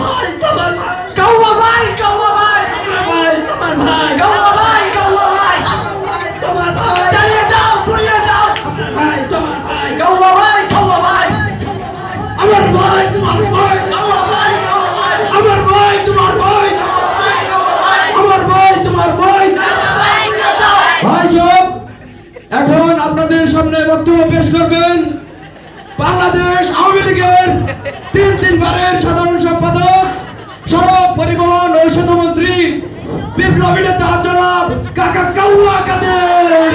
ভাই তোমার ভাই কাউয়া ভাই কাউয়া ভাই ভাই তোমার ভাই কাউয়া ভাই কাউয়া ভাই তোমার ভাই চালিয়ে যাও ঘুরিয়ে যাও ভাই তোমার ভাই কাউয়া ভাই কাউয়া ভাই আমার ভাই তোমার ভাই কাউয়া ভাই কাউয়া ভাই আমার ভাই তোমার ভাই কাউয়া ভাই কাউয়া ভাই আমার ভাই তোমার ভাই ঘুরিয়ে যাও ভাই সব এখন আপনাদের সামনে বক্তব্য পেশ করবেন বাংলাদেশ আওয়ামী লীগের তিনবারের সাধারণ সম্পাদক সড়ক পরিবহন ও সেতুমন্ত্রী বিপ্লবী নেতা জনাব কাকা কাউয়া কাদের।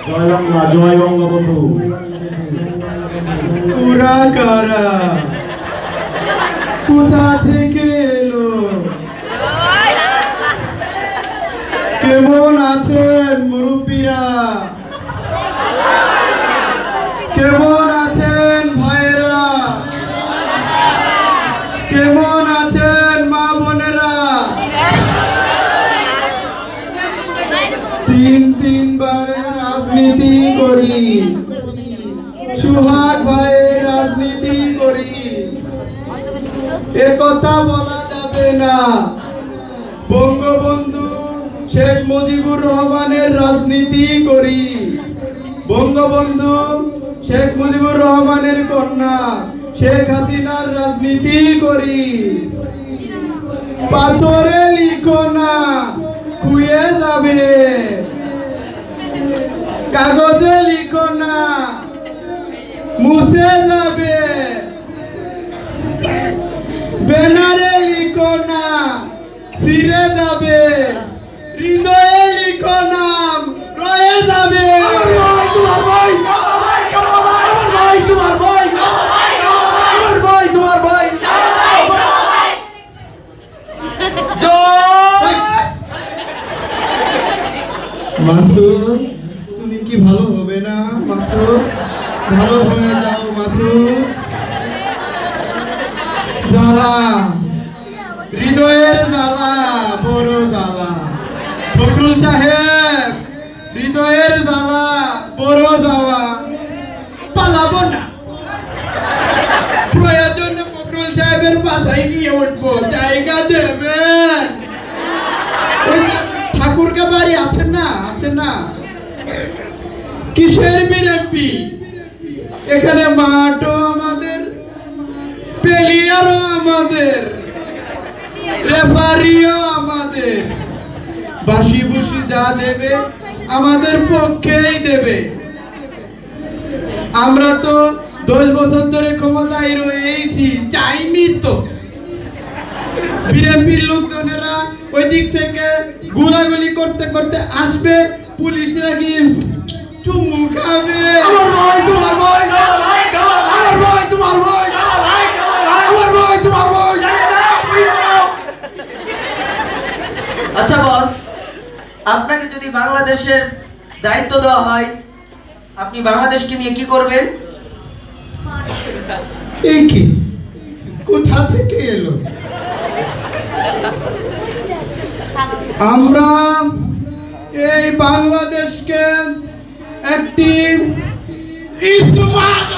জয় বাংলা জয় বঙ্গবন্ধু। পুরা কারা কোথা থেকে এলো কেমন আছেন মুরব্বীরা কেমন আছেন ভাইরা কেমন আছেন মা বোনেরা তিনবারের রাজনীতি করি সুহাগ ভাইয়ের রাজনীতি করি এ কথা বলা যাবে না বঙ্গবন্ধু শেখ মুজিবুর রহমানের রাজনীতি করি বঙ্গবন্ধু শেখ মুজিবুর রহমানের কন্যা শেখ হাসিনার রাজনীতি করি পাথরে লিখো না খুয়ে যাবে কাগজে লিখো না মুছে যাবে ব্যানারে লিখো না ছিঁড়ে যাবে হৃদয়ে লিখো নাম রয়ে যাবে আমার ভাই তোমার ভাই কাউয়া ভাই কাউয়া ভাই আমার ভাই তোমার ভাই কাউয়া ভাই কাউয়া ভাই আমার ভাই তোমার ভাই জয় মাসুদ তুমি কি ভালো হবে না মাসুদ ভালো হয়ে যাও মাসুদ জ্বালা হৃদয়ের জ্বালা বড় জ্বালা ফখরুল সাহেব হৃদয়ের জ্বালা বড় জ্বালা পালাবো না প্রয়োজনে ফখরুল সাহেবের বাসায় গিয়ে উঠবো জায়গা দেবেন ওই যে ঠাকুরকে বাড়ি আছেন না কিসের বিএনপি এখানে মাঠও আমাদের প্লেয়ারও আমাদের রেফারিও আমাদের বাসি বুসি যা দেবে আমাদের পক্ষেই দেবে আমরা তো 10 বছর ধরে ক্ষমতায় রয়েছি চাইনি তো বিএনপির লোকজনেরা ওই দিক থেকে গুলাগুলি করতে করতে আসবে পুলিশরা কি চুমু খাবে আমার ভাই তোমার ভাই কাউয়া ভাই কাউয়া ভাই আমার ভাই তোমার ভাই কাউয়া ভাই কাউয়া ভাই আমার ভাই তোমার ভাই চালিয়ে যাও ঘুরিয়ে যাও আচ্ছা বস আপনাকে যদি বাংলাদেশের দায়িত্ব দেওয়া হয় আপনি বাংলাদেশকে নিয়ে কি করবেন এই কি কোথা থেকে এলো আমরা এই বাংলাদেশকে একটি স্মার্ট